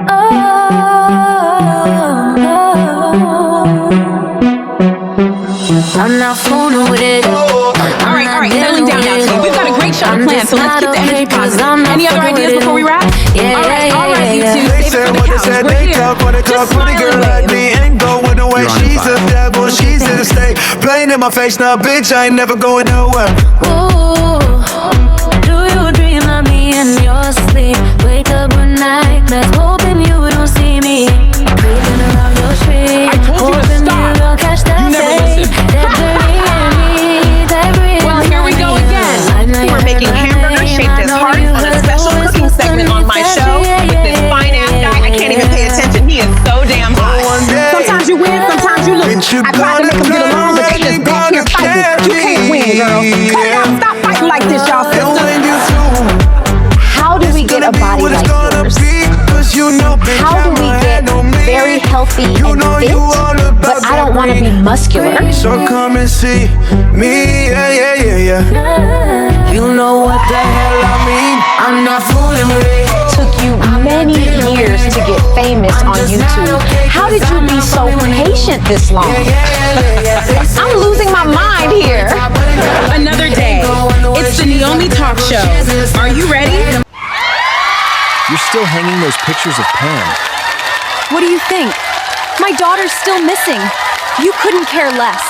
I'm not fooling with it. All right, settling down now. So we've got a great show planned, so let's keep the energy positive. Any other ideas before we wrap? All right, you two, save it for the couch. We're here. Just smile and wave. Ain't going away. She's a devil, she's here to stay. Playing in my face now, bitch, I ain't never going nowhere. Ooh, do you dream of me in your sleep? Wake up at night, that's hoping you don't see me. Creeping around your street, I told you to stop. You don't catch that. You never listen. Well, here we go again. We're making hamburgers shaped as hearts on a special cooking segment on my show with this fine-ass guy. I can't even pay attention. He is so damn hot. Sometimes you win, sometimes you lose. I tried to make them get along, but they just back here fighting. You can't win, girl. Cut it out. Stop fighting like this, y'all sisters. How do we get a body like yours? How do we get very healthy and fit, but I don't want to be muscular? So come and see me, yeah. You know what the hell I mean? I'm not fooling with it. Took you many years to get famous on YouTube. How did you be so patient this long? I'm losing my mind here. Another day. It's the Naomi Talk Show. Are you ready? You're still hanging those pictures of Pam. What do you think? My daughter's still missing. You couldn't care less.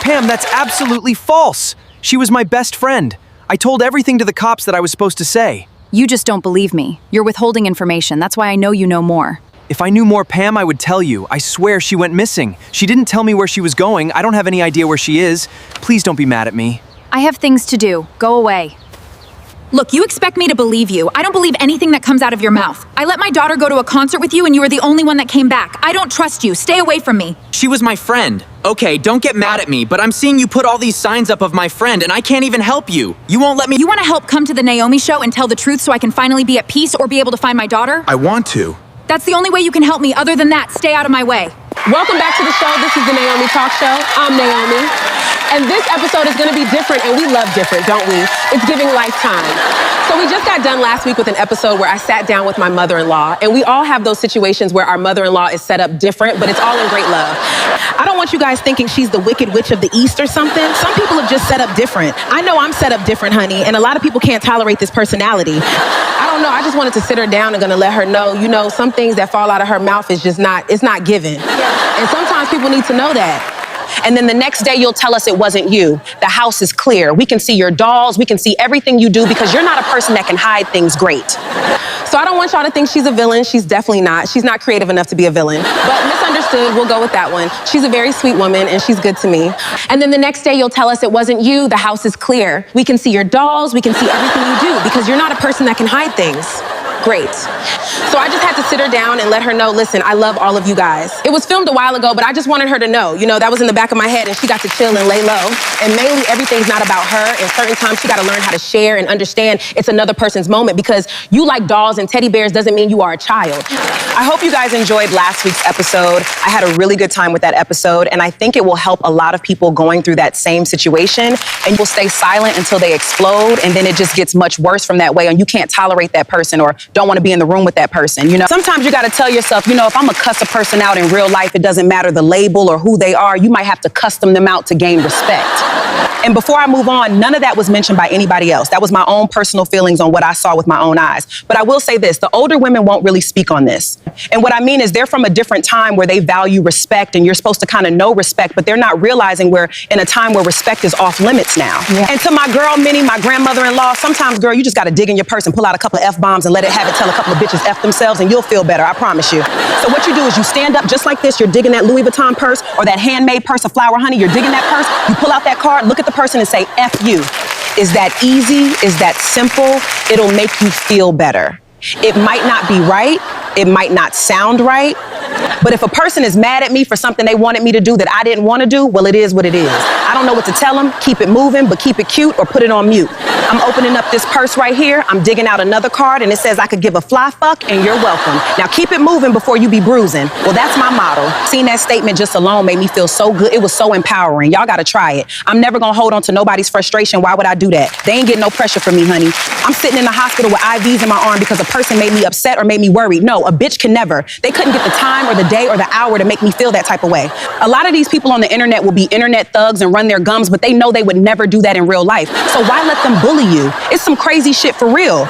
Pam, that's absolutely false. She was my best friend. I told everything to the cops that I was supposed to say. You just don't believe me. You're withholding information. That's why I know you know more. If I knew more Pam, I would tell you. I swear she went missing. She didn't tell me where she was going. I don't have any idea where she is. Please don't be mad at me. I have things to do. Go away. Look, you expect me to believe you. I don't believe anything that comes out of your mouth. I let my daughter go to a concert with you and you were the only one that came back. I don't trust you. Stay away from me. She was my friend. Okay, don't get mad at me, but I'm seeing you put all these signs up of my friend and I can't even help you. You won't let me— You want to help come to the Naomi show and tell the truth so I can finally be at peace or be able to find my daughter? I want to. That's the only way you can help me. Other than that, stay out of my way. Welcome back to the show. This is the Naomi Talk Show. I'm Naomi. And this episode is going to be different, and we love different, don't we? It's giving lifetime. So we just got done last week with an episode where I sat down with my mother-in-law, and we all have those situations where our mother-in-law is set up different, but it's all in great love. I don't want you guys thinking she's the Wicked Witch of the East or something. Some people have just set up different. I know I'm set up different, honey, and a lot of people can't tolerate this personality. I don't know, I just wanted to sit her down and gonna let her know, you know, some things that fall out of her mouth is just not, it's not given. And sometimes people need to know that. And then the next day you'll tell us it wasn't you. The house is clear. We can see your dolls. We can see everything you do because you're not a person that can hide things great. So I don't want y'all to think she's a villain. She's definitely not. She's not creative enough to be a villain. But misunderstood, we'll go with that one. She's a very sweet woman and she's good to me. And then the next day you'll tell us it wasn't you. The house is clear. We can see your dolls. We can see everything you do because you're not a person that can hide things. Great. So I just had to sit her down and let her know, listen, I love all of you guys. It was filmed a while ago, but I just wanted her to know, you know, that was in the back of my head and she got to chill and lay low. And mainly everything's not about her. And certain times she got to learn how to share and understand it's another person's moment because you like dolls and teddy bears doesn't mean you are a child. I hope you guys enjoyed last week's episode. I had a really good time with that episode and I think it will help a lot of people going through that same situation and will stay silent until they explode and then it just gets much worse from that way and you can't tolerate that person or don't want to be in the room with that person. You know, sometimes you got to tell yourself, you know, if I'm gonna cuss a person out in real life, it doesn't matter the label or who they are. You might have to custom them out to gain respect. And before I move on, none of that was mentioned by anybody else. That was my own personal feelings on what I saw with my own eyes. But I will say this, the older women won't really speak on this. And what I mean is they're from a different time where they value respect and you're supposed to kind of know respect, but they're not realizing we're in a time where respect is off limits now. Yeah. And to my girl, Minnie, my grandmother-in-law, sometimes, girl, you just got to dig in your purse and pull out a couple of F-bombs and let it have it tell a couple of bitches F themselves and you'll feel better, I promise you. So what you do is you stand up just like this, you're digging that Louis Vuitton purse or that handmade purse of flour honey, you're digging that purse, you pull out that card, look at the person and say, F you. Is that easy? Is that simple? It'll make you feel better. It might not be right. It might not sound right. But if a person is mad at me for something they wanted me to do that I didn't want to do, well, it is what it is. I don't don't know what to tell him. Keep it moving, but keep it cute or put it on mute. I'm opening up this purse right here. I'm digging out another card and it says I could give a fly fuck and you're welcome. Now keep it moving before you be bruising. Well, that's my motto. Seeing that statement just alone made me feel so good. It was so empowering. Y'all gotta try it. I'm never gonna hold on to nobody's frustration. Why would I do that? They ain't getting no pressure from me, honey. I'm sitting in the hospital with IVs in my arm because a person made me upset or made me worried. No, a bitch can never. They couldn't get the time or the day or the hour to make me feel that type of way. A lot of these people on the internet will be internet thugs and run their gums, but they know they would never do that in real life. So why let them bully you? It's some crazy shit for real.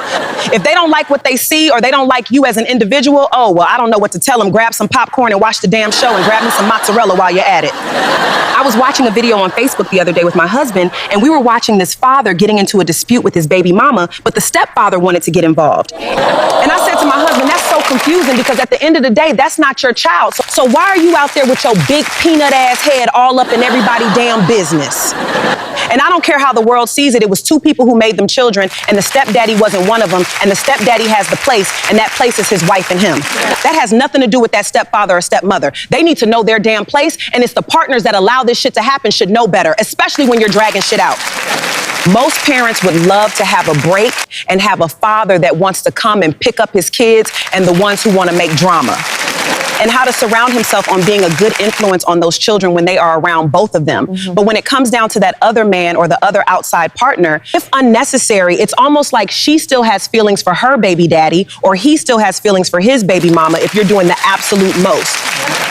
If they don't like what they see or they don't like you as an individual, oh, well, I don't know what to tell them. Grab some popcorn and watch the damn show and grab me some mozzarella while you're at it. I was watching a video on Facebook the other day with my husband, and we were watching this father getting into a dispute with his baby mama, but the stepfather wanted to get involved. And I said to my husband, that's so confusing because at the end of the day, that's not your child. So why are you out there with your big peanut ass head all up in everybody's damn business? And I don't care how the world sees it. It was two people who made them children, and the stepdaddy wasn't one of them, and the stepdaddy has the place, and that place is his wife and him. That has nothing to do with that stepfather or stepmother. They need to know their damn place, and it's the partners that allow this shit to happen should know better, especially when you're dragging shit out. Most parents would love to have a break and have a father that wants to come and pick up his kids and the ones who want to make drama. And how to surround himself on being a good influence on those children when they are around both of them. Mm-hmm. But when it comes down to that other man or the other outside partner, if unnecessary, it's almost like she still has feelings for her baby daddy or he still has feelings for his baby mama if you're doing the absolute most.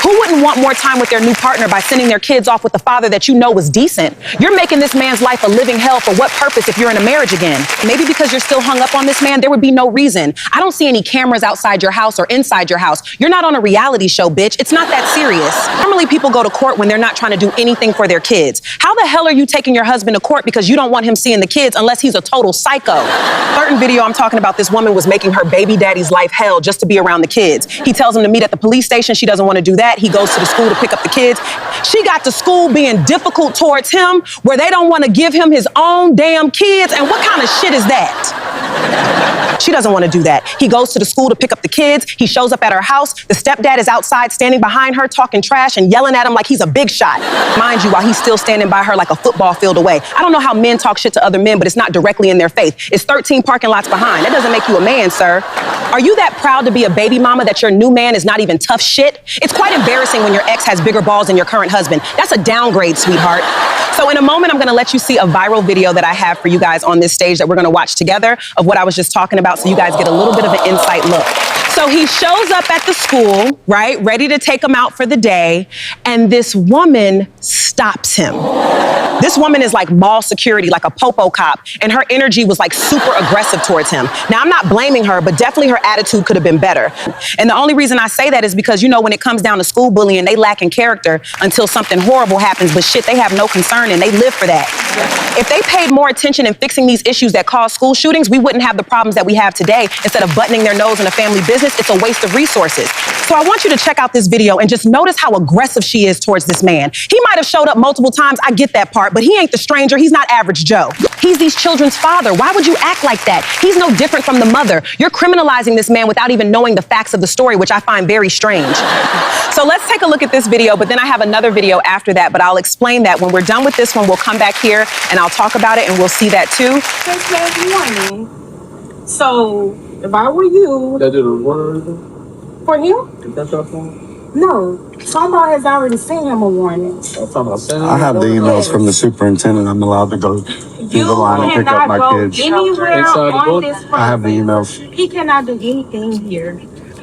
Who wouldn't want more time with their new partner by sending their kids off with a father that you know was decent? You're making this man's life a living hell for what purpose if you're in a marriage again? Maybe because you're still hung up on this man, there would be no reason. I don't see any cameras outside your house or inside your house. You're not on a reality show, bitch. It's not that serious. Normally people go to court when they're not trying to do anything for their kids. How the hell are you taking your husband to court because you don't want him seeing the kids unless he's a total psycho? Certain video I'm talking about, this woman was making her baby daddy's life hell just to be around the kids. He tells him to meet at the police station. She doesn't want to do that. He goes to the school to pick up the kids. She got to school being difficult towards him where they don't want to give him his own damn kids. And what kind of shit is that? She doesn't want to do that. He goes to the school to pick up the kids. He shows up at her house. The stepdad is outside standing behind her talking trash and yelling at him like he's a big shot. Mind you, while he's still standing by her like a football field away. I don't know how men talk shit to other men, but it's not directly in their face. It's 13 parking lots behind. That doesn't make you a man, sir. Are you that proud to be a baby mama that your new man is not even tough shit? It's quite embarrassing when your ex has bigger balls than your current husband. That's a downgrade, sweetheart. So in a moment, I'm gonna let you see a viral video that I have for you guys on this stage that we're gonna watch together of what I was just talking about so you guys get a little bit of an inside look. So he shows up at the school, right, ready to take him out for the day, and this woman stops him. This woman is like mall security, like a popo cop, and her energy was like super aggressive towards him. Now, I'm not blaming her, but definitely her attitude could have been better. And the only reason I say that is because, you know, when it comes down to school bullying, they lack in character until something horrible happens, but shit, they have no concern and they live for that. If they paid more attention in fixing these issues that cause school shootings, we wouldn't have the problems that we have today. Instead of buttoning their nose in a family business, it's a waste of resources. So I want you to check out this video and just notice how aggressive she is towards this man. He might have showed up multiple times, I get that part, but he ain't the stranger, he's not average Joe. He's these children's father. Why would you act like that? He's no different from the mother. You're criminalizing this man without even knowing the facts of the story, which I find very strange. So let's take a look at this video, but then I have another video after that, but I'll explain that. When we're done with this one, we'll come back here and I'll talk about it and we'll see that too. Good morning. So, if I were you... That did a word? For him? Is that your phone? No. Somebody has already sent him a warning. I have the emails from the superintendent. I'm allowed to go through the line and pick up my kids. Anywhere on this I have the emails. He cannot do anything here.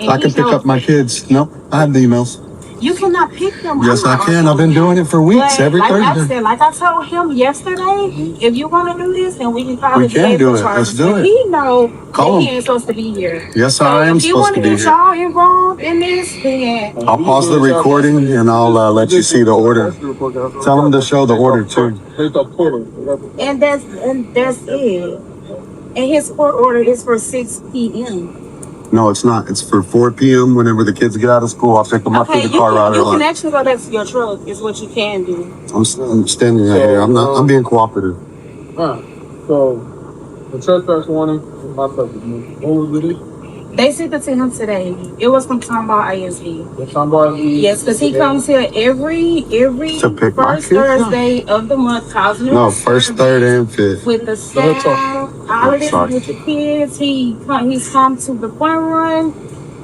I can pick up my kids. No, I have the emails. You cannot pick them up. Yes, I can. I've been doing it for weeks, every Thursday. Like I told him yesterday, if you want to do this, then we can probably do it. Let's do it. He know that he ain't supposed to be here. Yes, I am supposed to be here. If you want to get y'all involved in this, then... I'll pause the recording and I'll let you see the order. Tell them to show the order too. And that's it. And his court order is for 6 p.m. No, it's not. It's for 4 p.m. Whenever the kids get out of school. I'll pick them up to the car right away. You can actually go back to your truck is what you can do. I'm standing right here. I'm being cooperative. So, the trespass warning, my purpose. What was it? They sent it to him today. It was from Tomball ISD. The Tomball ISD? Yes, because he comes here every first Thursday of the month, causing No, first, third, and fifth. with the staff, all of this with the kids. He's come to the fun run,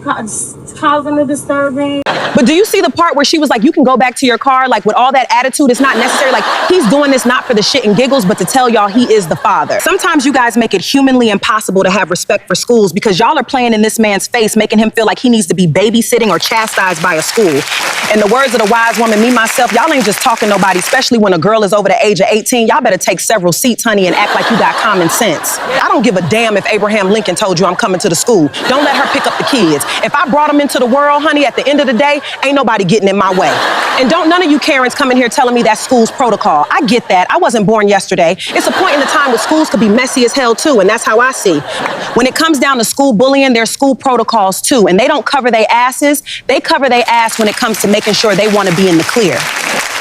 causing a disturbance. But do you see the part where she was like, you can go back to your car, like with all that attitude, it's not necessary. Like he's doing this not for the shit and giggles, but to tell y'all he is the father. Sometimes you guys make it humanly impossible to have respect for schools because y'all are playing in this man's face, making him feel like he needs to be babysitting or chastised by a school. In the words of the wise woman, me, myself, y'all ain't just talking nobody, especially when a girl is over the age of 18. Y'all better take several seats, honey, and act like you got common sense. I don't give a damn if Abraham Lincoln told you I'm coming to the school. Don't let her pick up the kids. If I brought them into the world, honey, at the end of the day, ain't nobody getting in my way. And don't none of you Karens come in here telling me that's school's protocol. I get that. I wasn't born yesterday. It's a point in the time where schools could be messy as hell too, and that's how I see. When it comes down to school bullying, there's school protocols too, and they don't cover their asses. They cover their ass when it comes to making sure they want to be in the clear.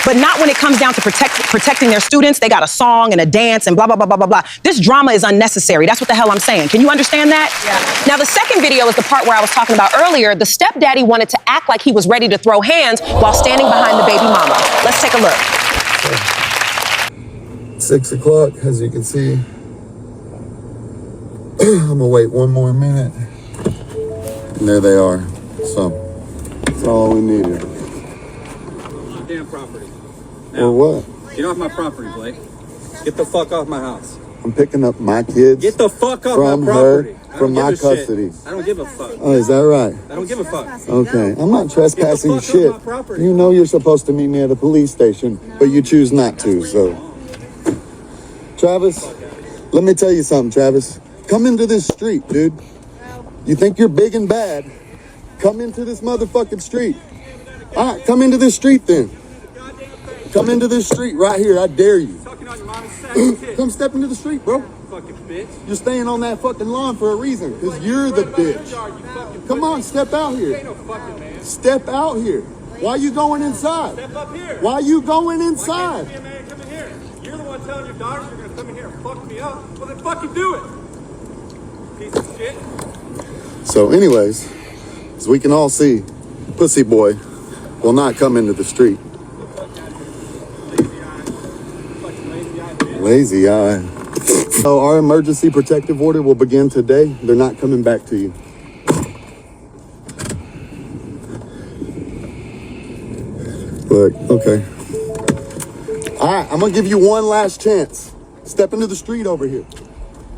But not when it comes down to protecting their students. They got a song and a dance and blah, blah, blah, blah, blah, blah. This drama is unnecessary. That's what the hell I'm saying. Can you understand that? Yeah. Now, the second video is the part where I was talking about earlier. The stepdaddy wanted to act like he was ready to throw hands while standing behind the baby mama. Let's take a look. 6 o'clock, as you can see. I'm gonna wait one more minute. And there they are. So, that's all we needed. Damn property. Or what? Get off my property, Blake. Get the fuck off my house. I'm picking up my kids. Get the fuck off from my property. Her, from my custody. I don't give a fuck. Oh, is that right? I don't give a fuck. Okay, I'm not trespassing Get the fuck shit. off my property. You know you're supposed to meet me at a police station, but you choose not to, so. Travis, let me tell you something, Travis. Come into this street, dude. You think you're big and bad. Come into this motherfucking street. All right, come into this street then. Come into this street right here. I dare you. Come step into the street, bro. Fucking bitch. You're staying on that fucking lawn for a reason, because you're the bitch. Come on, step out here. Step out here. Why are you going inside? Step up here. Why are you going inside? Why can't you be a man and come in here? You're the one telling your daughters you're gonna come in here and fuck me up. Well then fucking do it. Piece of shit. So anyways, as we can all see, Pussy Boy will not come into the street. Lazy eye. So our emergency protective order will begin today. They're not coming back to you. Look, okay. All right, I'm gonna give you one last chance. Step into the street over here.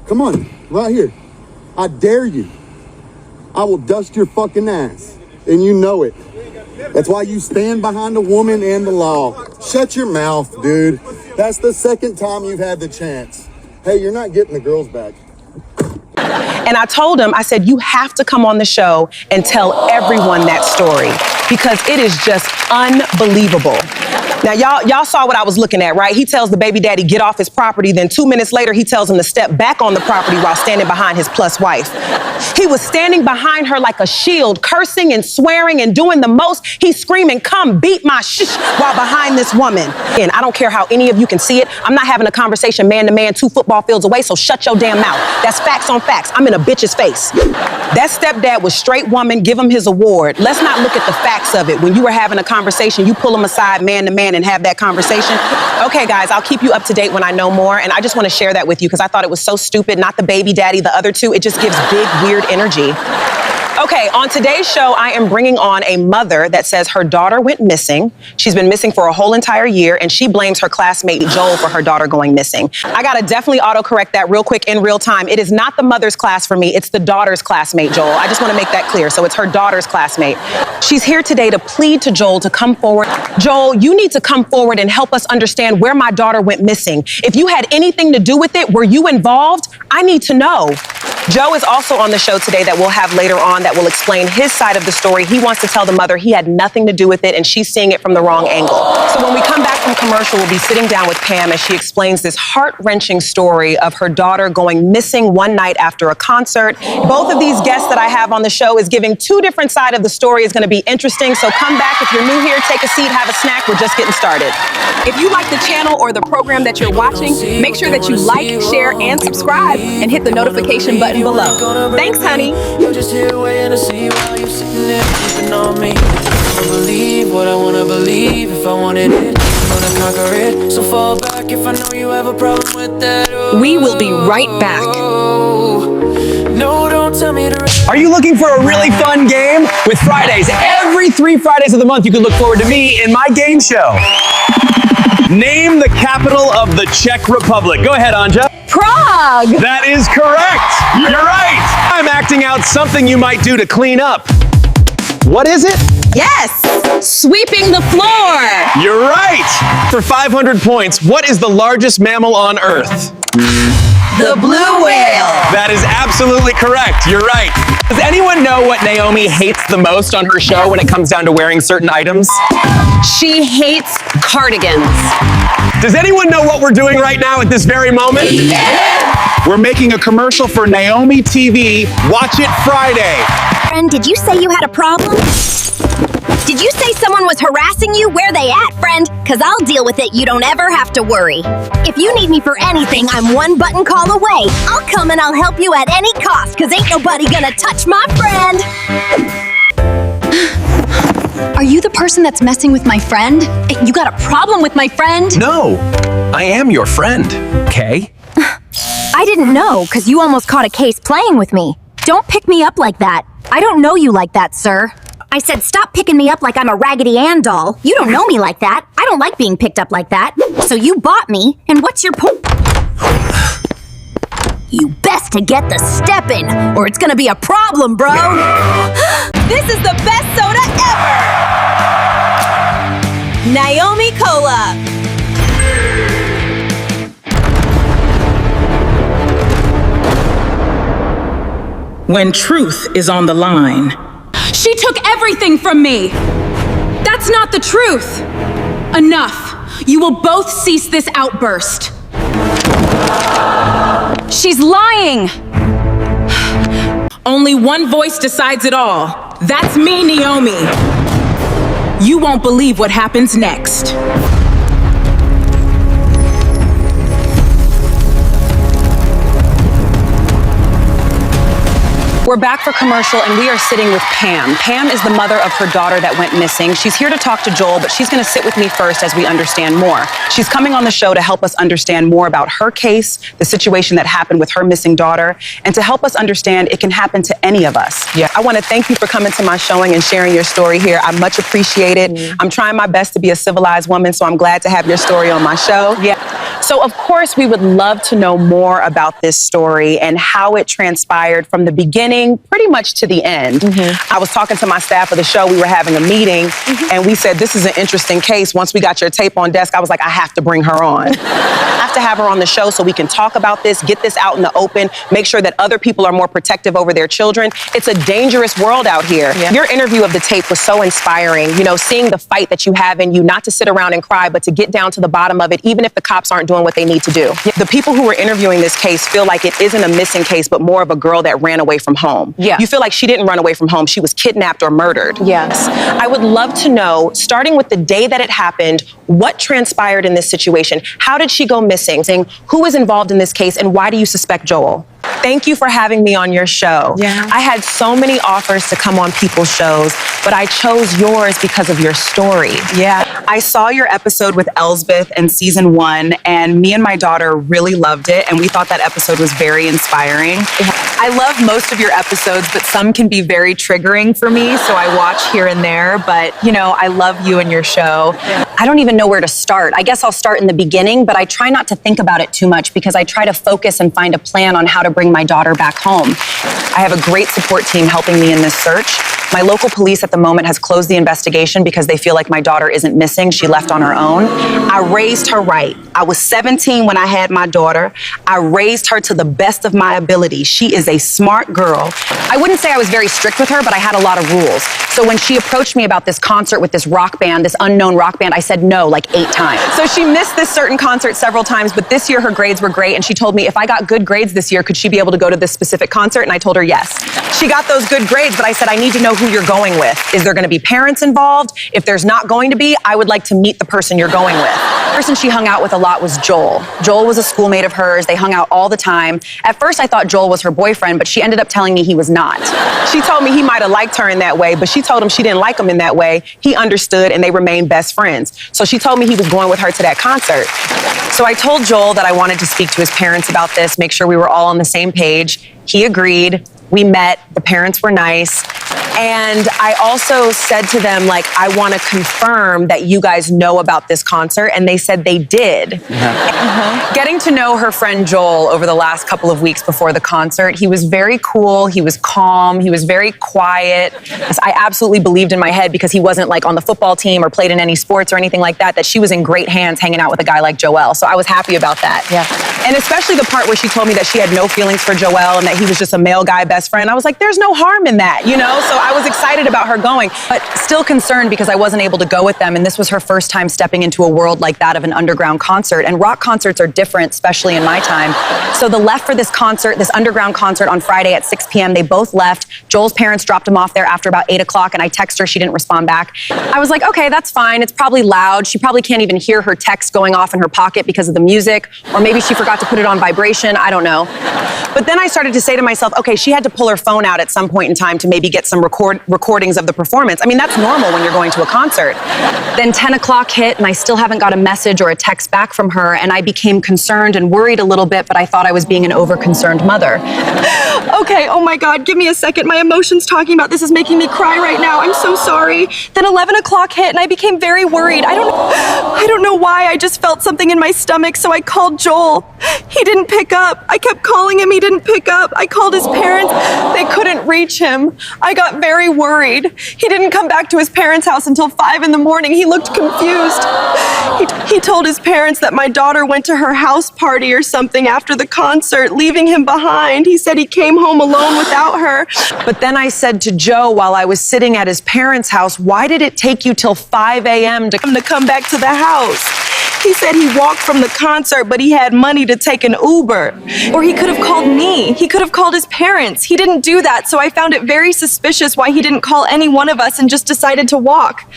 Come on, right here. I dare you. I will dust your fucking ass, and you know it. That's why you stand behind the woman and the law. Shut your mouth, dude. That's the second time you've had the chance. Hey, you're not getting the girls back. And I told him, I said, you have to come on the show and tell everyone that story because it is just unbelievable. Now, y'all saw what I was looking at, right? He tells the baby daddy, get off his property. Then 2 minutes later, he tells him to step back on the property while standing behind his plus wife. He was standing behind her like a shield, cursing and swearing and doing the most. He's screaming, come beat my shh, while behind this woman. And I don't care how any of you can see it. I'm not having a conversation man to man 2 football fields away, so shut your damn mouth. That's facts on facts. I'm in a bitch's face. That stepdad was straight woman, give him his award. Let's not look at the facts of it. When you were having a conversation, you pull him aside man to man and have that conversation. Okay, guys, I'll keep you up to date when I know more. And I just want to share that with you because I thought it was so stupid. Not the baby daddy, the other two. It just gives big, weird energy. Okay, on today's show, I am bringing on a mother that says her daughter went missing. She's been missing for a whole entire year, and she blames her classmate Joel for her daughter going missing. I gotta definitely autocorrect that real quick in real time. It is not the mother's class for me, it's the daughter's classmate, Joel. I just wanna make that clear, so it's her daughter's classmate. She's here today to plead to Joel to come forward. Joel, you need to come forward and help us understand where my daughter went missing. If you had anything to do with it, were you involved? I need to know. Joe is also on the show today that we'll have later on that will explain his side of the story. He wants to tell the mother he had nothing to do with it and she's seeing it from the wrong angle. So when we come back from commercial, we'll be sitting down with Pam as she explains this heart-wrenching story of her daughter going missing one night after a concert. Both of these guests that I have on the show is giving 2 different sides of the story. It's going to be be interesting, so come back. If you're new here, take a seat, have a snack. We're just getting started. If you like the channel or the program that you're watching, make sure that you like, share, and subscribe, and hit the notification button below. Thanks, honey. You're just here waiting to see while you're sitting there keeping on me. I believe what I wanna believe. If I wanted it, I'm gonna conquer it. So fall back if I know you have a problem with that. Oh, we will be right back. No, don't tell me to. Are you looking for a really fun game? With Fridays, every 3 Fridays of the month, you can look forward to me in my game show. Name the capital of the Czech Republic. Go ahead, Anja. Prague! That is correct. You're right. I'm acting out something you might do to clean up. What is it? Yes! Sweeping the floor! You're right. For 500 points, what is the largest mammal on Earth? The blue whale! That is absolutely correct. You're right. Does anyone know what Naomi hates the most on her show when it comes down to wearing certain items? She hates cardigans. Does anyone know what we're doing right now at this very moment? Yeah. We're making a commercial for Naomi TV. Watch it Friday. Friend, did you say you had a problem? Did you say someone was harassing you? Where they at, friend? Cause I'll deal with it. You don't ever have to worry. If you need me for anything, I'm one button call away. I'll come and I'll help you at any cost, cause ain't nobody gonna touch my friend. Are you the person that's messing with my friend? You got a problem with my friend? No, I am your friend, okay? I didn't know, cause you almost caught a case playing with me. Don't pick me up like that. I don't know you like that, sir. I said stop picking me up like I'm a Raggedy Ann doll. You don't know me like that. I don't like being picked up like that. So you bought me, and what's your point? You best to get the step in, or it's gonna be a problem, bro. This is the best soda ever! Naomi Cola. When truth is on the line. She took everything from me. That's not the truth. Enough. You will both cease this outburst. She's lying. Only one voice decides it all. That's me, Neomi. You won't believe what happens next. We're back for commercial, and we are sitting with Pam. Pam is the mother of her daughter that went missing. She's here to talk to Joel, but she's going to sit with me first as we understand more. She's coming on the show to help us understand more about her case, the situation that happened with her missing daughter, and to help us understand it can happen to any of us. Yeah, I want to thank you for coming to my showing and sharing your story here. I much appreciate it. I'm trying my best to be a civilized woman, so I'm glad to have your story on my show. Yeah. So, of course, we would love to know more about this story and how it transpired from the beginning pretty much to the end. I was talking to my staff of the show. We were having a meeting, and we said, this is an interesting case. Once we got your tape on desk, I was like, I have to bring her on. I have to have her on the show so we can talk about this, get this out in the open, make sure that other people are more protective over their children. It's a dangerous world out here. Yeah. Your interview of the tape was so inspiring. You know, seeing the fight that you have in you, not to sit around and cry, but to get down to the bottom of it, even if the cops aren't doing what they need to do. The people who were interviewing this case feel like it isn't a missing case, but more of a girl that ran away from home. Yeah. You feel like she didn't run away from home. She was kidnapped or murdered. Yes. I would love to know, starting with the day that it happened, what transpired in this situation? How did she go missing? Who was involved in this case, and why do you suspect Joel? Thank you for having me on your show. Yeah. I had so many offers to come on people's shows, but I chose yours because of your story. Yeah. I saw your episode with Elsbeth in season 1, and me and my daughter really loved it, and we thought that episode was very inspiring. I love most of your episodes, but some can be very triggering for me, so I watch here and there, but you know, I love you and your show. Yeah. I don't even know where to start. I guess I'll start in the beginning, but I try not to think about it too much because I try to focus and find a plan on how to bring my daughter back home. I have a great support team helping me in this search. My local police at the moment has closed the investigation because they feel like my daughter isn't missing. She left on her own. I raised her right. I was 17 when I had my daughter. I raised her to the best of my ability. She is a smart girl. I wouldn't say I was very strict with her, but I had a lot of rules. So when she approached me about this concert with this rock band, this unknown rock band, I said no like 8 times. So she missed this certain concert several times, but this year her grades were great, and she told me if I got good grades this year, could she be able to go to this specific concert? And I told her yes. She got those good grades, but I said I need to know who you're going with. Is there gonna be parents involved? If there's not going to be, I would like to meet the person you're going with. The person she hung out with a lot was Joel. Joel was a schoolmate of hers. They hung out all the time. At first I thought Joel was her boyfriend, but she ended up telling me he was not. She told me he might have liked her in that way, but she told him she didn't like him in that way. He understood, and they remained best friends. So she told me he was going with her to that concert. So I told Joel that I wanted to speak to his parents about this, make sure we were all on the same page. He agreed. We met. The parents were nice. And I also said to them, like, I want to confirm that you guys know about this concert. And they said they did. Getting to know her friend Joel over the last couple of weeks before the concert, he was very cool. He was calm. He was very quiet. I absolutely believed in my head, because he wasn't like on the football team or played in any sports or anything like that, that she was in great hands hanging out with a guy like Joel. So I was happy about that. Yeah. And especially the part where she told me that she had no feelings for Joel and that he was just a male guy best friend. I was like, there's no harm in that, you know? So I was excited about her going, but still concerned because I wasn't able to go with them. And this was her first time stepping into a world like that of an underground concert. And rock concerts are different, especially in my time. So they left for this concert, this underground concert on Friday at 6 p.m. They both left. Joel's parents dropped him off there after about 8 o'clock, and I texted her. She didn't respond back. I was like, okay, that's fine. It's probably loud. She probably can't even hear her text going off in her pocket because of the music. Or maybe she forgot to put it on vibration. I don't know. But then I started to say to myself, okay, she had to pull her phone out at some point in time to maybe get some recordings of the performance. I mean, that's normal when you're going to a concert. Then 10 o'clock hit, and I still haven't got a message or a text back from her, and I became concerned and worried a little bit, but I thought I was being an over-concerned mother. Okay, oh my God, give me a second. My emotions talking about this is making me cry right now. I'm so sorry. Then 11 o'clock hit, and I became very worried. I don't know why. I just felt something in my stomach, so I called Joel. He didn't pick up. I kept calling him. He didn't pick up. I called his parents. They couldn't reach him. I got very worried. He didn't come back to his parents' house until 5 in the morning. He looked confused. He told his parents that my daughter went to her house party or something after the concert, leaving him behind. He said he came home alone without her. But then I said to Joe while I was sitting at his parents' house, why did it take you till 5 a.m. to come back to the house? He said he walked from the concert, but he had money to take an Uber. Or he could have called me. He could have called his parents. He didn't do that, so I found it very suspicious why he didn't call any one of us and just decided to walk.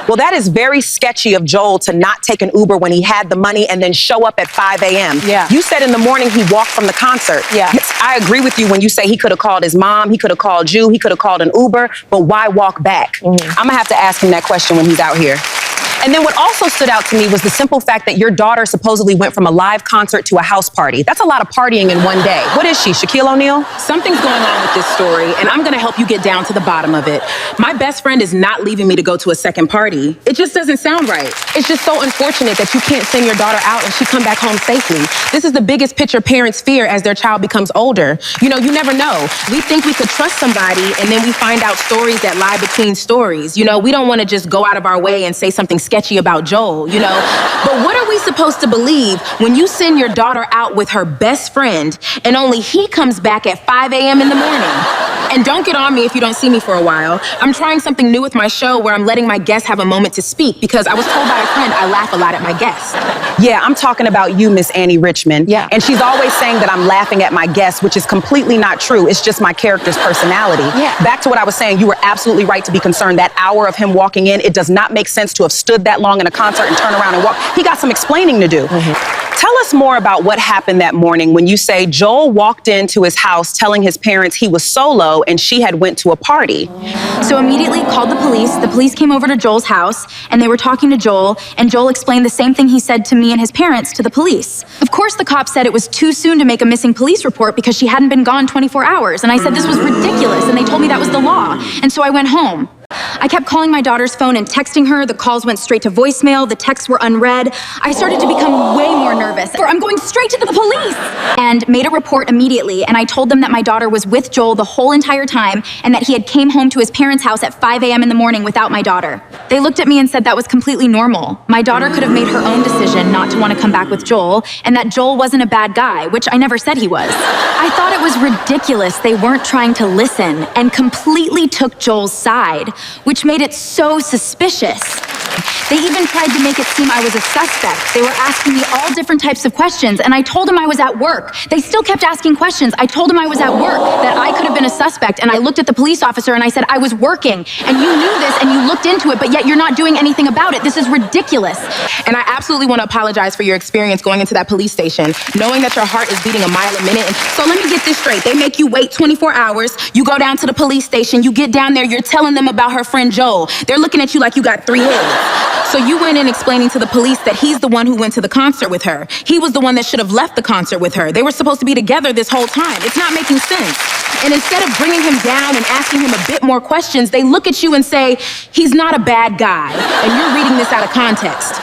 Well, that is very sketchy of Joel to not take an Uber when he had the money and then show up at 5 a.m. Yeah. You said in the morning he walked from the concert. Yeah. I agree with you when you say he could have called his mom, he could have called you, he could have called an Uber, but why walk back? I'm gonna have to ask him that question when he's out here. And then what also stood out to me was the simple fact that your daughter supposedly went from a live concert to a house party. That's a lot of partying in one day. What is she, Shaquille O'Neal? Something's going on with this story, and I'm gonna help you get down to the bottom of it. My best friend is not leaving me to go to a second party. It just doesn't sound right. It's just so unfortunate that you can't send your daughter out and she come back home safely. This is the biggest picture parents fear as their child becomes older. You know, you never know. We think we could trust somebody, and then we find out stories that lie between stories. You know, we don't wanna just go out of our way and say something sketchy about Joel, you know? But what are we supposed to believe when you send your daughter out with her best friend and only he comes back at 5 a.m. in the morning? And don't get on me if you don't see me for a while. I'm trying something new with my show where I'm letting my guests have a moment to speak, because I was told by a friend I laugh a lot at my guests. Yeah, I'm talking about you, Miss Annie Richmond. Yeah. And she's always saying that I'm laughing at my guests, which is completely not true. It's just my character's personality. Yeah. Back to what I was saying, you were absolutely right to be concerned. That hour of him walking in, it does not make sense to have stood that long in a concert and turn around and walk. He got some explaining to do. Tell us more about what happened that morning when you say Joel walked into his house telling his parents he was solo and she had went to a party. So immediately called the police. The police came over to Joel's house and they were talking to Joel, and Joel explained the same thing he said to me and his parents to the police. Of course, the cops said it was too soon to make a missing police report because she hadn't been gone 24 hours. And I said this was ridiculous, and they told me that was the law. And so I went home. I kept calling my daughter's phone and texting her. The calls went straight to voicemail. The texts were unread. I started to become way more nervous. I'm going straight to the police! And made a report immediately, and I told them that my daughter was with Joel the whole entire time and that he had came home to his parents' house at 5 a.m. in the morning without my daughter. They looked at me and said that was completely normal. My daughter could have made her own decision not to want to come back with Joel, and that Joel wasn't a bad guy, which I never said he was. I thought it was ridiculous they weren't trying to listen and completely took Joel's side, which made it so suspicious. They even tried to make it seem I was a suspect. They were asking me all different types of questions, and I told them I was at work. They still kept asking questions. I told them I was at work, that I could have been a suspect, and I looked at the police officer and I said, I was working, and you knew this and you looked into it, but yet you're not doing anything about it. This is ridiculous. And I absolutely want to apologize for your experience going into that police station, knowing that your heart is beating a mile a minute. So let me get this straight. They make you wait 24 hours. You go down to the police station. You get down there. You're telling them about her friend Joel. They're looking at you like you got 3 heads. So you went in explaining to the police that he's the one who went to the concert with her. He was the one that should have left the concert with her. They were supposed to be together this whole time. It's not making sense. And instead of bringing him down and asking him a bit more questions, they look at you and say, he's not a bad guy. And you're reading this out of context.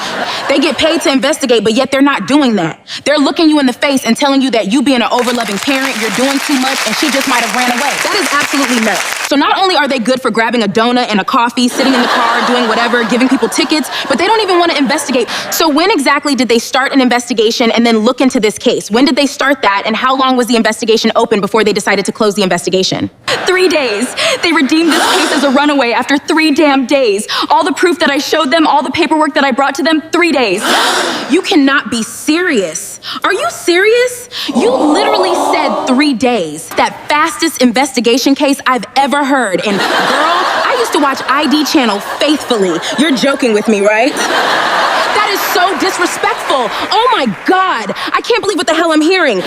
They get paid to investigate, but yet they're not doing that. They're looking you in the face and telling you that you being an overloving parent, you're doing too much, and she just might have ran away. That is absolutely nuts. So not only are they good for grabbing a donut and a coffee, sitting in the car, doing whatever, giving people tickets, but they don't even want to investigate. So when exactly did they start an investigation and then look into this case? When did they start that, and how long was the investigation open before they decided to close the investigation? 3 days. They redeemed this case as a runaway after 3 damn days. All the proof that I showed them, all the paperwork that I brought to them, 3 days. You cannot be serious. Are you serious? You literally said 3 days. That fastest investigation case I've ever heard. And girl, I used to watch ID Channel faithfully. You're joking with me, right? That is so disrespectful. Oh my God. I can't believe what the hell I'm hearing. 3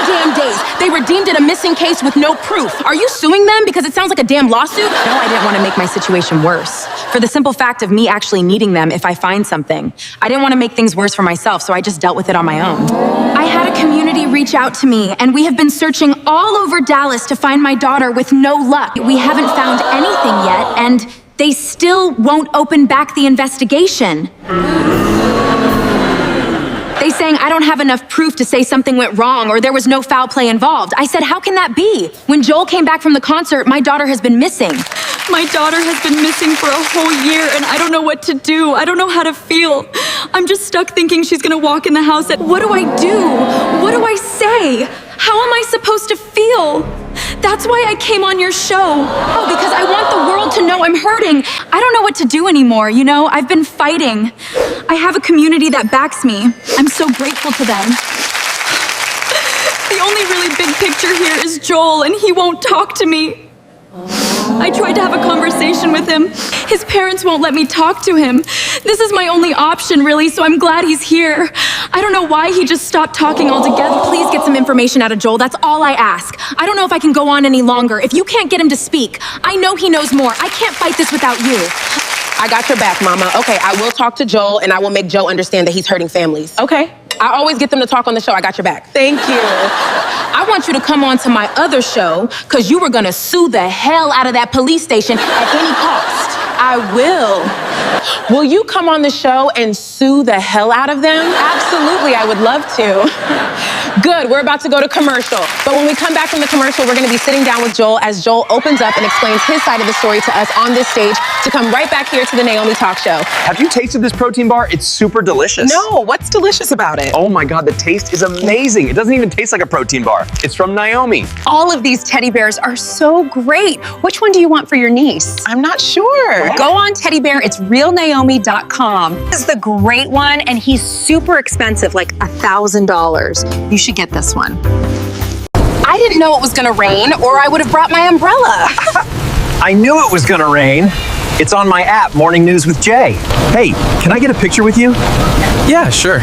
damn days. They redeemed it a missing case with no proof. Are you suing them? Because it sounds like a damn lawsuit. No, I didn't want to make my situation worse. For the simple fact of me actually needing them if I find something. I didn't want to make things worse for myself, so I just dealt with it on my own. I had a community reach out to me, and we have been searching all over Dallas to find my daughter with no luck. We haven't found anything yet, and they still won't open back the investigation. They saying I don't have enough proof to say something went wrong or there was no foul play involved. I said, how can that be? When Joel came back from the concert, my daughter has been missing. My daughter has been missing for a whole year, and I don't know what to do. I don't know how to feel. I'm just stuck thinking she's gonna walk in the house and what do I do? What do I say? How am I supposed to feel? That's why I came on your show. Oh, because I want the world to know I'm hurting. I don't know what to do anymore, you know? I've been fighting. I have a community that backs me. I'm so grateful to them. The only really big picture here is Joel, and he won't talk to me. I tried to have a conversation with him. His parents won't let me talk to him. This is my only option, really, so I'm glad he's here. I don't know why he just stopped talking altogether. Please get some information out of Joel. That's all I ask. I don't know if I can go on any longer. If you can't get him to speak, I know he knows more. I can't fight this without you. I got your back, Mama. Okay, I will talk to Joel, and I will make Joe understand that he's hurting families. Okay? I always get them to talk on the show. I got your back. Thank you. I want you to come on to my other show, because you were going to sue the hell out of that police station at any cost. I will. Will you come on the show and sue the hell out of them? Absolutely, I would love to. Good, we're about to go to commercial. But when we come back from the commercial, we're gonna be sitting down with Joel as Joel opens up and explains his side of the story to us on this stage to come right back here to the Naomi Talk Show. Have you tasted this protein bar? It's super delicious. No, what's delicious about it? Oh my God, the taste is amazing. It doesn't even taste like a protein bar. It's from Naomi. All of these teddy bears are so great. Which one do you want for your niece? I'm not sure. Go on Teddy Bear, it's realnaomi.com. This is the great one, and he's super expensive, like $1,000. You should get this one. I didn't know it was gonna rain, or I would have brought my umbrella. I knew it was gonna rain. It's on my app, Morning News with Jay. Hey, can I get a picture with you? Yeah, sure.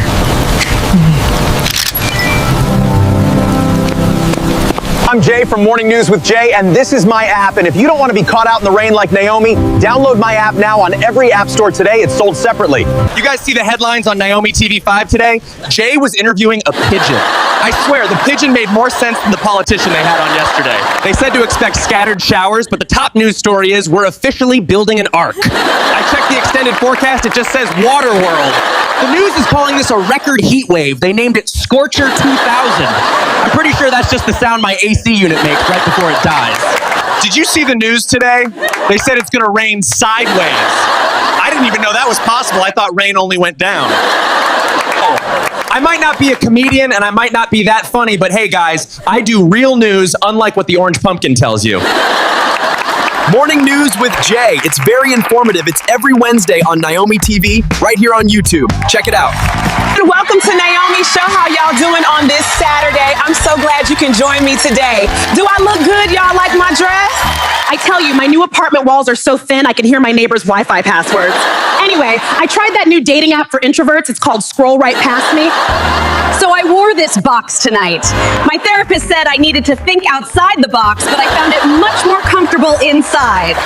I'm Jay from Morning News with Jay, and this is my app. And if you don't want to be caught out in the rain like Naomi, download my app now on every app store today. It's sold separately. You guys see the headlines on Naomi TV5 today? Jay was interviewing a pigeon. I swear, the pigeon made more sense than the politician they had on yesterday. They said to expect scattered showers, but the top news story is we're officially building an ark. I checked the extended forecast, it just says water world. The news is calling this a record heat wave. They named it Scorcher 2000. I'm pretty sure that's just the sound my AC unit makes right before it dies. Did you see the news today? They said it's going to rain sideways. I didn't even know that was possible. I thought rain only went down. I might not be a comedian and I might not be that funny, but hey guys, I do real news, unlike what the Orange Pumpkin tells you. Morning News with Jay. It's very informative. It's every Wednesday on Naomi TV, right here on YouTube. Check it out. Welcome to Naomi's show. How y'all doing on this Saturday? I'm so glad you can join me today. Do I look good? Y'all like my dress? I tell you, my new apartment walls are so thin I can hear my neighbor's Wi-Fi passwords. Anyway, I tried that new dating app for introverts. It's called Scroll Right Past Me. So I wore this box tonight. My therapist said I needed to think outside the box, but I found it much more comfortable inside.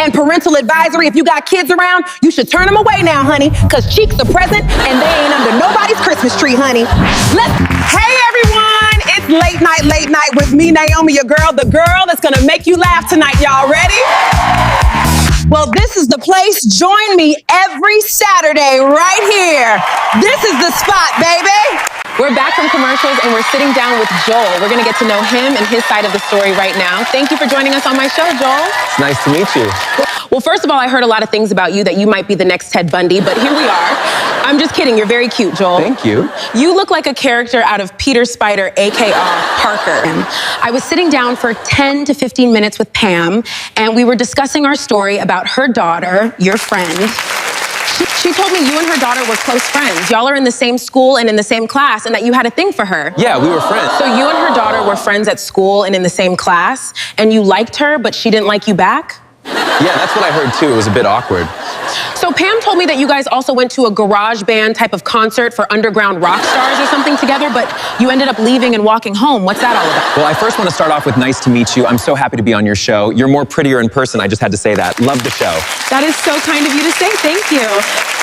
And parental advisory, if you got kids around, you should turn them away now, honey, because cheeks are present and they ain't under nobody's Christmas tree, honey. Hey, everyone, it's late night with me, Naomi, your girl, the girl that's gonna make you laugh tonight. Y'all ready? Well, this is the place. Join me every Saturday right here. This is the spot, baby. We're back from commercials and we're sitting down with Joel. We're gonna get to know him and his side of the story right now. Thank you for joining us on my show, Joel. It's nice to meet you. Well, first of all, I heard a lot of things about you that you might be the next Ted Bundy, but here we are. I'm just kidding, you're very cute, Joel. Thank you. You look like a character out of Peter Spider, aka Parker. I was sitting down for 10 to 15 minutes with Pam, and we were discussing our story about her daughter, your friend. She told me you and her daughter were close friends. Y'all are in the same school and in the same class, and that you had a thing for her. Yeah, we were friends. So you and her daughter were friends at school and in the same class, and you liked her, but she didn't like you back? Yeah, that's what I heard too. It was a bit awkward. So Pam told me that you guys also went to a garage band type of concert for underground rock stars or something together, but you ended up leaving and walking home. What's that all about? Well, I first want to start off with nice to meet you. I'm so happy to be on your show. You're more prettier in person. I just had to say that. Love the show. That is so kind of you to say. Thank you.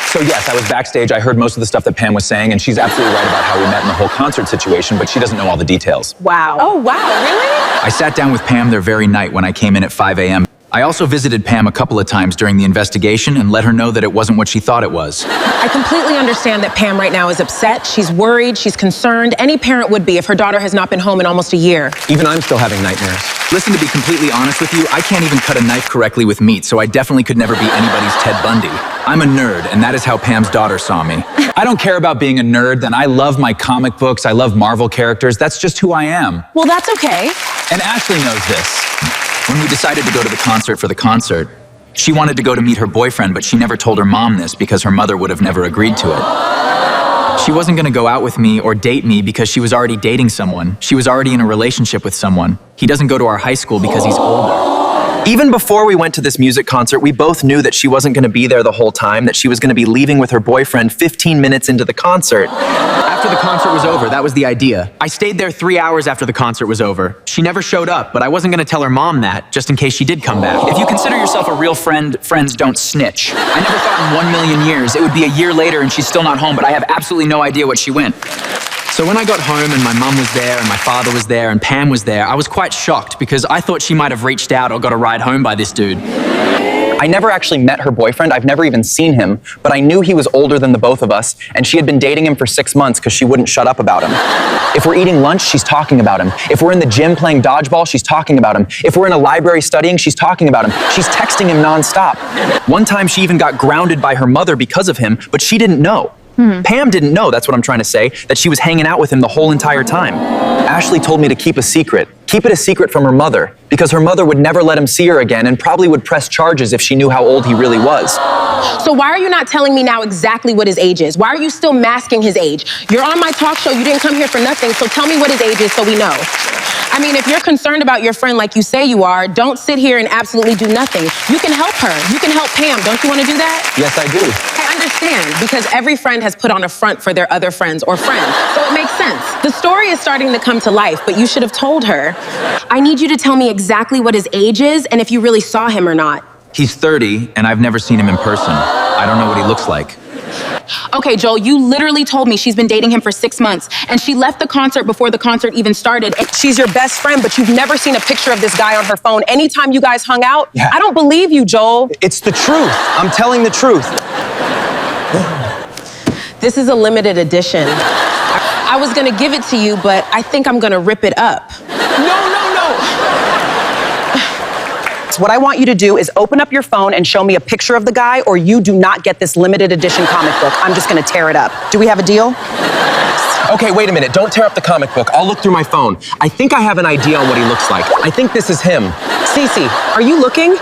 So yes, I was backstage. I heard most of the stuff that Pam was saying, and she's absolutely right about how we met in the whole concert situation, but she doesn't know all the details. Wow. Oh, wow, really? I sat down with Pam their very night when I came in at 5 a.m. I also visited Pam a couple of times during the investigation and let her know that it wasn't what she thought it was. I completely understand that Pam right now is upset. She's worried, she's concerned. Any parent would be if her daughter has not been home in almost a year. Even I'm still having nightmares. Listen, to be completely honest with you, I can't even cut a knife correctly with meat, so I definitely could never be anybody's Ted Bundy. I'm a nerd, and that is how Pam's daughter saw me. I don't care about being a nerd, then I love my comic books, I love Marvel characters, that's just who I am. Well, that's okay. And Ashley knows this. When we decided to go to the concert for the concert, she wanted to go to meet her boyfriend, but she never told her mom this because her mother would have never agreed to it. She wasn't going to go out with me or date me because she was already dating someone. She was already in a relationship with someone. He doesn't go to our high school because he's older. Even before we went to this music concert, we both knew that she wasn't going to be there the whole time, that she was going to be leaving with her boyfriend 15 minutes into the concert. After the concert was over, that was the idea. I stayed there 3 hours after the concert was over. She never showed up, but I wasn't going to tell her mom that, just in case she did come back. If you consider yourself a real friend, friends don't snitch. I never thought in 1 million years it would be a year later and she's still not home, but I have absolutely no idea what she went. So when I got home and my mum was there and my father was there and Pam was there, I was quite shocked because I thought she might have reached out or got a ride home by this dude. I never actually met her boyfriend. I've never even seen him, but I knew he was older than the both of us, and she had been dating him for 6 months because she wouldn't shut up about him. If we're eating lunch, she's talking about him. If we're in the gym playing dodgeball, she's talking about him. If we're in a library studying, she's talking about him. She's texting him nonstop. One time she even got grounded by her mother because of him, but she didn't know. Pam didn't know, that's what I'm trying to say, that she was hanging out with him the whole entire time. Ashley told me to keep a secret. Keep it a secret from her mother, because her mother would never let him see her again and probably would press charges if she knew how old he really was. So why are you not telling me now exactly what his age is? Why are you still masking his age? You're on my talk show. You didn't come here for nothing, so tell me what his age is so we know. I mean, if you're concerned about your friend like you say you are, don't sit here and absolutely do nothing. You can help her. You can help Pam. Don't you want to do that? Yes, I do. I understand, because every friend has put on a front for their other friends or friend, so it makes sense. The story is starting to come to life, but you should have told her. I need you to tell me exactly what his age is and if you really saw him or not. He's 30, and I've never seen him in person. I don't know what he looks like. Okay, Joel, you literally told me she's been dating him for 6 months, and she left the concert before the concert even started. She's your best friend, but you've never seen a picture of this guy on her phone anytime you guys hung out? Yeah. I don't believe you, Joel. It's the truth. I'm telling the truth. This is a limited edition. I was gonna give it to you, but I think I'm gonna rip it up. No. What I want you to do is open up your phone and show me a picture of the guy, or you do not get this limited edition comic book. I'm just gonna tear it up. Do we have a deal? Okay, wait a minute. Don't tear up the comic book. I'll look through my phone. I think I have an idea on what he looks like. I think this is him. Cece, are you looking?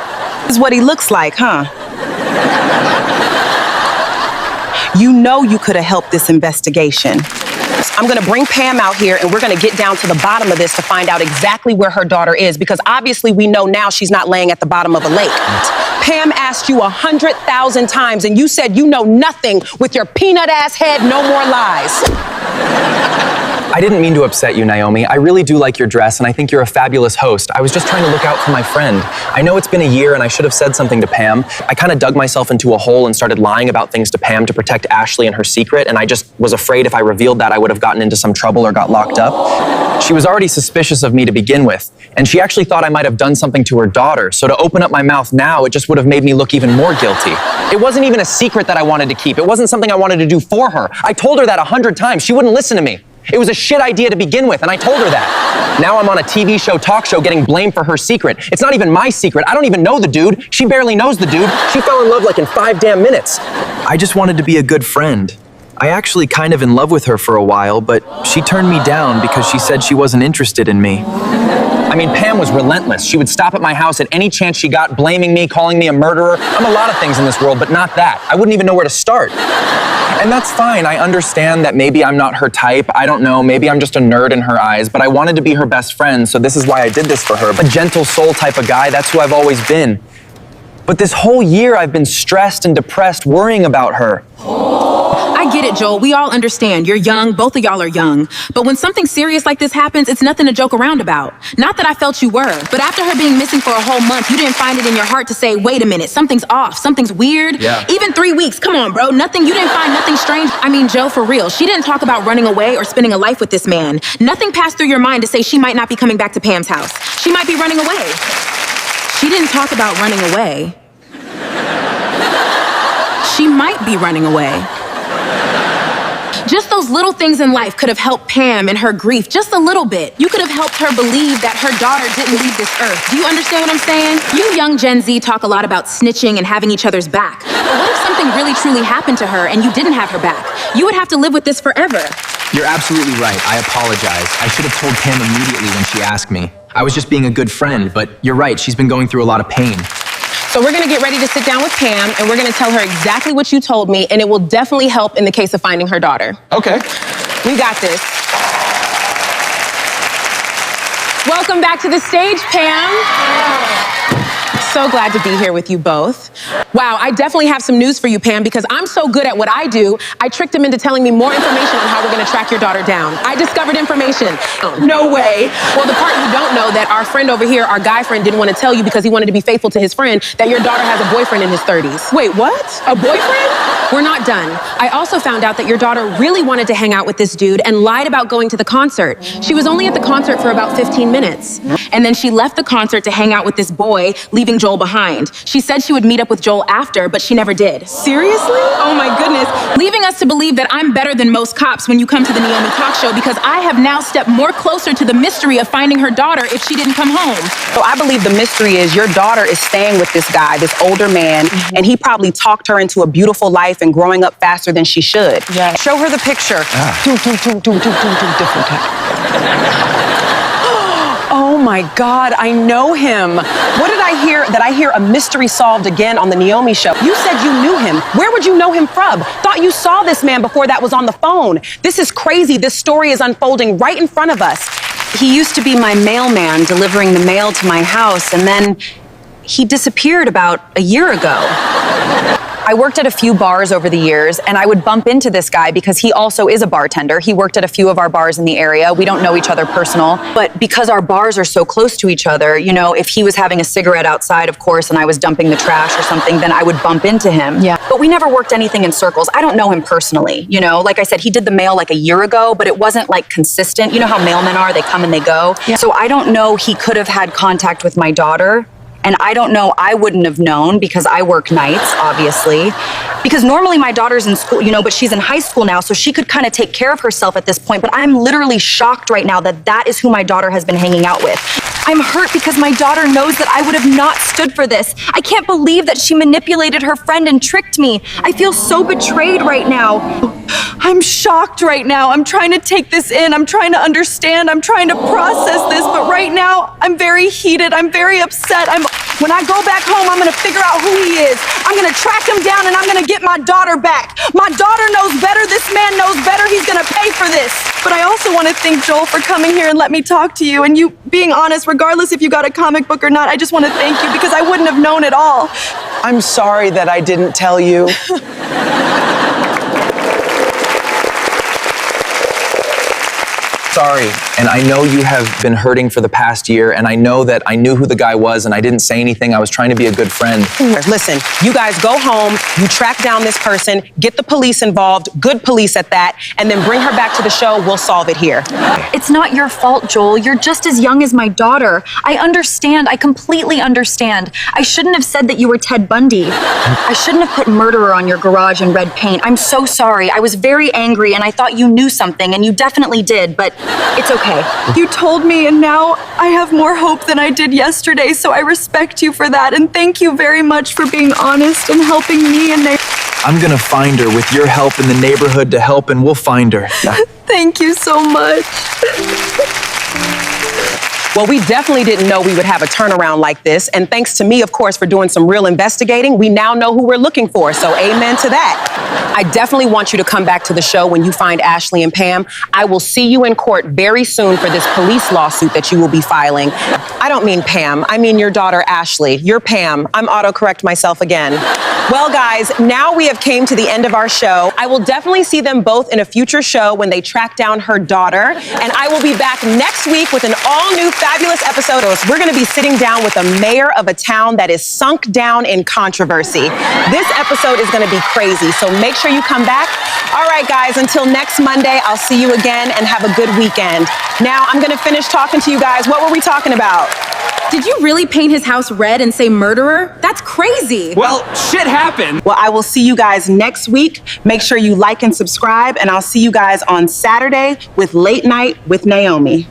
This is what he looks like, huh? You know you could have helped this investigation. I'm gonna bring Pam out here and we're gonna get down to the bottom of this to find out exactly where her daughter is, because obviously we know now she's not laying at the bottom of a lake. Pam asked you 100,000 times and you said you know nothing with your peanut ass head, no more lies. I didn't mean to upset you, Naomi. I really do like your dress, and I think you're a fabulous host. I was just trying to look out for my friend. I know it's been a year, and I should have said something to Pam. I kind of dug myself into a hole and started lying about things to Pam to protect Ashley and her secret, and I just was afraid if I revealed that I would have gotten into some trouble or got locked up. She was already suspicious of me to begin with, and she actually thought I might have done something to her daughter, so to open up my mouth now, it just would have made me look even more guilty. It wasn't even a secret that I wanted to keep. It wasn't something I wanted to do for her. I told her that 100 times. She wouldn't listen to me. It was a shit idea to begin with, and I told her that. Now I'm on a TV show, talk show, getting blamed for her secret. It's not even my secret. I don't even know the dude. She barely knows the dude. She fell in love like in 5 damn minutes. I just wanted to be a good friend. I actually kind of in love with her for a while, but she turned me down because she said she wasn't interested in me. I mean, Pam was relentless. She would stop at my house at any chance she got, blaming me, calling me a murderer. I'm a lot of things in this world, but not that. I wouldn't even know where to start. And that's fine. I understand that maybe I'm not her type. I don't know. Maybe I'm just a nerd in her eyes, but I wanted to be her best friend, so this is why I did this for her. A gentle soul type of guy, that's who I've always been. But this whole year I've been stressed and depressed, worrying about her. I get it, Joel. We all understand. You're young. Both of y'all are young. But when something serious like this happens, it's nothing to joke around about. Not that I felt you were, but after her being missing for a whole month, you didn't find it in your heart to say, wait a minute, something's off, something's weird. Yeah. Even 3 weeks, come on, bro. You didn't find nothing strange. I mean, Joe, for real, she didn't talk about running away or spending a life with this man. Nothing passed through your mind to say she might not be coming back to Pam's house. She might be running away. She didn't talk about running away. She might be running away. Just those little things in life could have helped Pam in her grief just a little bit. You could have helped her believe that her daughter didn't leave this earth. Do you understand what I'm saying? You young Gen Z talk a lot about snitching and having each other's back. But what if something really truly happened to her and you didn't have her back? You would have to live with this forever. You're absolutely right. I apologize. I should have told Pam immediately when she asked me. I was just being a good friend, but you're right. She's been going through a lot of pain. So we're gonna get ready to sit down with Pam and we're gonna tell her exactly what you told me, and it will definitely help in the case of finding her daughter. Okay. We got this. Welcome back to the stage, Pam. So glad to be here with you both. Wow, I definitely have some news for you, Pam, because I'm so good at what I do, I tricked him into telling me more information on how we're gonna track your daughter down. I discovered information. No way. Well, the part you don't know that our friend over here, our guy friend, didn't want to tell you because he wanted to be faithful to his friend, that your daughter has a boyfriend in his 30s. Wait, what? A boyfriend? We're not done. I also found out that your daughter really wanted to hang out with this dude and lied about going to the concert. She was only at the concert for about 15 minutes. And then she left the concert to hang out with this boy, leaving Joel behind. She said she would meet up with Joel after, but she never did. Seriously? Oh my goodness. Leaving us to believe that I'm better than most cops when you come to the Naomi Talk Show, because I have now stepped more closer to the mystery of finding her daughter if she didn't come home. So I believe the mystery is your daughter is staying with this guy, this older man, and he probably talked her into a beautiful life and growing up faster than she should. Yeah. Show her the picture. Different type. Oh my God, I know him. What did I hear? That I hear a mystery solved again on the Naomi show. You said you knew him. Where would you know him from? Thought you saw this man before that was on the phone. This is crazy. This story is unfolding right in front of us. He used to be my mailman delivering the mail to my house, and then he disappeared about a year ago. I worked at a few bars over the years, and I would bump into this guy because he also is a bartender. He worked at a few of our bars in the area. We don't know each other personal, but because our bars are so close to each other, you know, if he was having a cigarette outside, of course, and I was dumping the trash or something, then I would bump into him. Yeah. But we never worked anything in circles. I don't know him personally, you know? Like I said, he did the mail like a year ago, but it wasn't like consistent. You know how mailmen are, they come and they go. Yeah. So I don't know, he could have had contact with my daughter. And I don't know, I wouldn't have known because I work nights, obviously. Because normally my daughter's in school, you know, but she's in high school now, so she could kind of take care of herself at this point. But I'm literally shocked right now that that is who my daughter has been hanging out with. I'm hurt because my daughter knows that I would have not stood for this. I can't believe that she manipulated her friend and tricked me. I feel so betrayed right now. I'm shocked right now. I'm trying to take this in. I'm trying to understand. I'm trying to process this. But right now, I'm very heated. I'm very upset. When I go back home, I'm going to figure out who he is. I'm going to track him down and I'm going to get my daughter back. My daughter knows better. This man knows better. He's going to pay for this. But I also want to thank Joel for coming here and let me talk to you. And you being honest, regardless if you got a comic book or not, I just want to thank you because I wouldn't have known at all. I'm sorry that I didn't tell you. Sorry, and I know you have been hurting for the past year, and I know that I knew who the guy was, and I didn't say anything. I was trying to be a good friend. Listen, you guys go home, you track down this person, get the police involved, good police at that, and then bring her back to the show. We'll solve it here. It's not your fault, Joel. You're just as young as my daughter. I understand. I completely understand. I shouldn't have said that you were Ted Bundy. I shouldn't have put murderer on your garage in red paint. I'm so sorry. I was very angry, and I thought you knew something, and you definitely did, but it's okay. You told me, and now I have more hope than I did yesterday, so I respect you for that, and thank you very much for being honest and helping me. And I'm gonna find her with your help in the neighborhood to help, and we'll find her. Thank you so much. Well, we definitely didn't know we would have a turnaround like this, and thanks to me, of course, for doing some real investigating, we now know who we're looking for, so amen to that. I definitely want you to come back to the show when you find Ashley and Pam. I will see you in court very soon for this police lawsuit that you will be filing. I don't mean Pam, I mean your daughter, Ashley. You're Pam. I'm autocorrect myself again. Well, guys, now we have came to the end of our show. I will definitely see them both in a future show when they track down her daughter, and I will be back next week with an all-new fabulous episode. We're going to be sitting down with a mayor of a town that is sunk down in controversy. This episode is going to be crazy, so make sure you come back. All right, guys, until next Monday, I'll see you again and have a good weekend. Now, I'm going to finish talking to you guys. What were we talking about? Did you really paint his house red and say murderer? That's crazy. Well, shit happened. Well, I will see you guys next week. Make sure you like and subscribe, and I'll see you guys on Saturday with Late Night with Naomi.